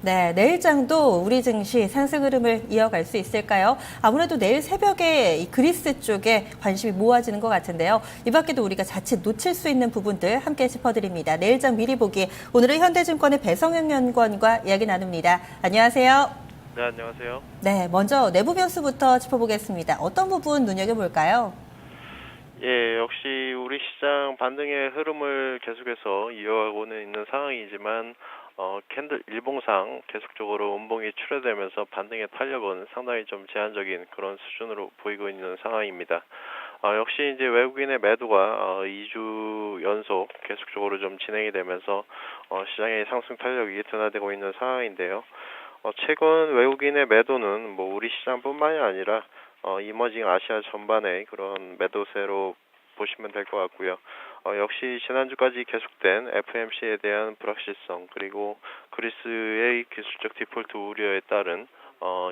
네, 내일장도 우리 증시 상승 흐름을 이어갈 수 있을까요? 아무래도 내일 새벽에 이 그리스 쪽에 관심이 모아지는 것 같은데요. 이 밖에도 우리가 자칫 놓칠 수 있는 부분들 함께 짚어드립니다. 내일장 미리 보기. 오늘은 현대증권의 배성현 연구원과 이야기 나눕니다. 안녕하세요. 네, 안녕하세요. 네, 먼저 내부 변수부터 짚어보겠습니다. 어떤 부분 눈여겨볼까요? 예, 역시 우리 시장 반등의 흐름을 계속해서 이어가고는 있는 상황이지만, 캔들 일봉상 계속적으로 음봉이 출회되면서 반등의 탄력은 상당히 좀 제한적인 그런 수준으로 보이고 있는 상황입니다. 역시 이제 외국인의 매도가 2주 연속 계속적으로 좀 진행이 되면서 시장의 상승 탄력이 둔화되고 있는 상황인데요. 최근 외국인의 매도는 뭐 우리 시장뿐만이 아니라 이머징 아시아 전반의 그런 매도세로 보시면 될 것 같고요. 역시 지난주까지 계속된 FMC에 대한 불확실성 그리고 그리스의 기술적 디폴트 우려에 따른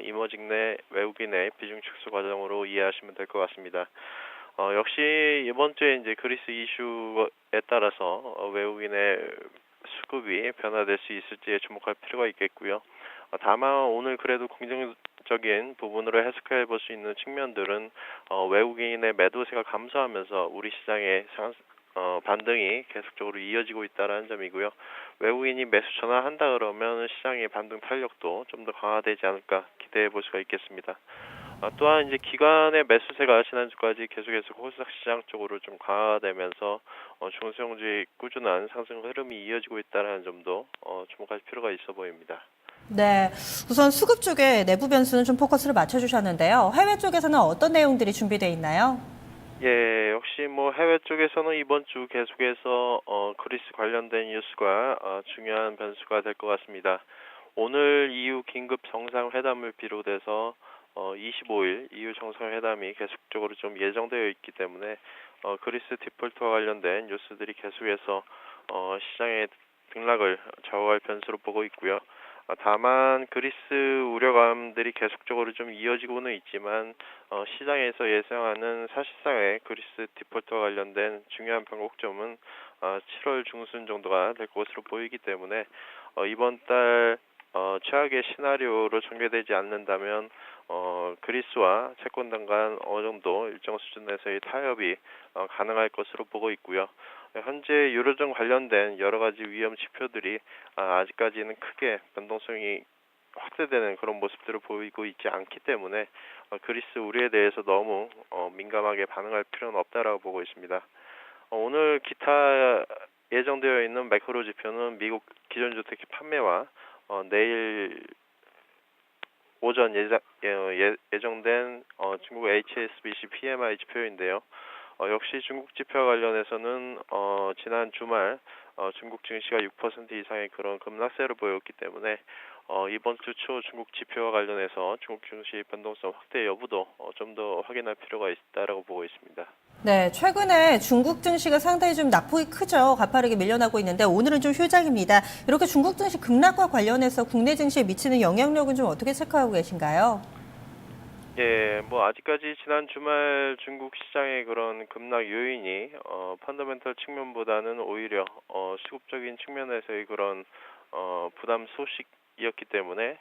이머징 내 외국인의 비중 축소 과정으로 이해하시면 될 것 같습니다. 역시 이번 주에 이제 그리스 이슈에 따라서 외국인의 수급이 변화될 수 있을지에 주목할 필요가 있겠고요. 다만 오늘 그래도 긍정적인 부분으로 해석해 볼 수 있는 측면들은 외국인의 매도세가 감소하면서 우리 시장의 반등이 계속적으로 이어지고 있다는 점이고요. 외국인이 매수 전환한다 그러면 시장의 반등 탄력도 좀 더 강화되지 않을까 기대해 볼 수가 있겠습니다. 또한 이제 기관의 매수세가 지난주까지 계속해서 코스닥 시장 쪽으로 좀 강화되면서 중소형주의 꾸준한 상승 흐름이 이어지고 있다는 점도 주목할 필요가 있어 보입니다. 네, 우선 수급 쪽에 내부 변수는 좀 포커스를 맞춰주셨는데요. 해외 쪽에서는 어떤 내용들이 준비되어 있나요? 예, 역시 뭐 해외 쪽에서는 이번 주 계속해서 그리스 관련된 뉴스가 중요한 변수가 될 것 같습니다. 오늘 EU 긴급 정상회담을 비롯해서 25일 EU 정상회담이 계속적으로 좀 예정되어 있기 때문에 그리스 디폴트와 관련된 뉴스들이 계속해서 시장의 등락을 좌우할 변수로 보고 있고요. 다만 그리스 우려감들이 계속적으로 좀 이어지고는 있지만 시장에서 예상하는 사실상의 그리스 디폴트와 관련된 중요한 변곡점은 7월 중순 정도가 될 것으로 보이기 때문에 이번 달 최악의 시나리오로 전개되지 않는다면 그리스와 채권단 간 어느 정도 일정 수준에서의 타협이 가능할 것으로 보고 있고요. 현재 유로존 관련된 여러 가지 위험 지표들이 아직까지는 크게 변동성이 확대되는 그런 모습들을 보이고 있지 않기 때문에 그리스 우려에 대해서 너무 민감하게 반응할 필요는 없다라고 보고 있습니다. 오늘 기타 예정되어 있는 매크로 지표는 미국 기존주택 판매와 내일 오전 예정된 중국 HSBC PMI 지표인데요. 역시 중국 지표와 관련해서는 지난 주말 중국 증시가 6% 이상의 그런 급락세를 보였기 때문에 이번 주 초 중국 지표와 관련해서 중국 증시 변동성 확대 여부도 좀 더 확인할 필요가 있다라고 보고 있습니다. 네, 최근에 중국 증시가 상당히 좀 낙폭이 크죠. 가파르게 밀려나고 있는데 오늘은 좀 휴장입니다. 이렇게 중국 증시 급락과 관련해서 국내 증시에 미치는 영향력은 좀 어떻게 체크하고 계신가요? 예, 뭐 아직까지 지난 주말 중국 시장의 그런 급락 요인이 펀더멘털 측면보다는 오히려 수급적인 측면에서의 그런 부담 소식이었기 때문에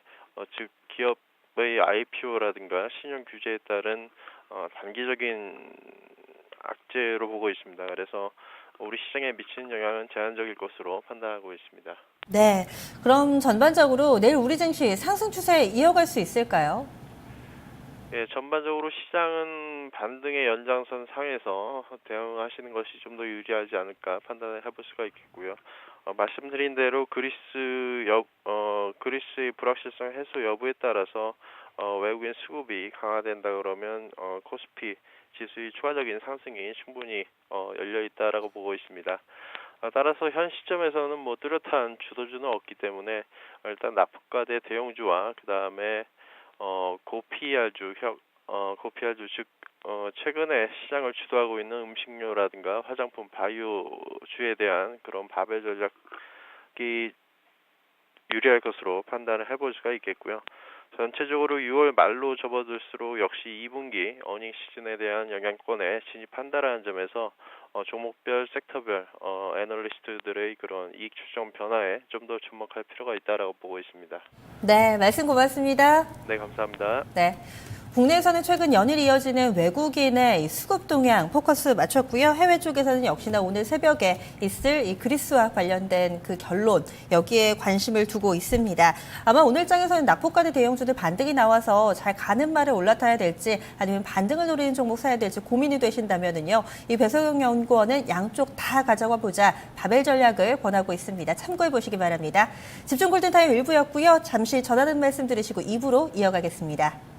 즉 기업의 IPO라든가 신용 규제에 따른 단기적인 악재로 보고 있습니다. 그래서 우리 시장에 미치는 영향은 제한적일 것으로 판단하고 있습니다. 네, 그럼 전반적으로 내일 우리 증시 상승 추세 이어갈 수 있을까요? 예, 전반적으로 시장은 반등의 연장선 상에서 대응하시는 것이 좀 더 유리하지 않을까 판단을 해볼 수가 있겠고요. 말씀드린 대로 그리스의 불확실성 해소 여부에 따라서 외국인 수급이 강화된다 그러면 코스피 지수의 추가적인 상승이 충분히 열려 있다라고 보고 있습니다. 따라서 현 시점에서는 뭐 뚜렷한 주도주는 없기 때문에 일단 납북과대 대형주와 그 다음에 고PR주 즉 최근에 시장을 주도하고 있는 음식료라든가 화장품 바이오주에 대한 그런 바벨 전략이 유리할 것으로 판단을 해볼 수가 있겠고요. 전체적으로 6월 말로 접어들수록 역시 2분기 어닝 시즌에 대한 영향권에 진입한다라는 점에서 종목별, 섹터별 애널리스트들의 그런 이익 추정 변화에 좀 더 주목할 필요가 있다라고 보고 있습니다. 네, 말씀 고맙습니다. 네, 감사합니다. 네. 국내에서는 최근 연일 이어지는 외국인의 이 수급 동향 포커스 맞췄고요. 해외 쪽에서는 역시나 오늘 새벽에 있을 이 그리스와 관련된 그 결론, 여기에 관심을 두고 있습니다. 아마 오늘 장에서는 낙폭과대 대형주들 반등이 나와서 잘 가는 말을 올라타야 될지 아니면 반등을 노리는 종목 사야 될지 고민이 되신다면은요. 이 배석영 연구원은 양쪽 다 가져가 보자 바벨 전략을 권하고 있습니다. 참고해 보시기 바랍니다. 집중 골든타임 1부였고요. 잠시 전하는 말씀 들으시고 2부로 이어가겠습니다.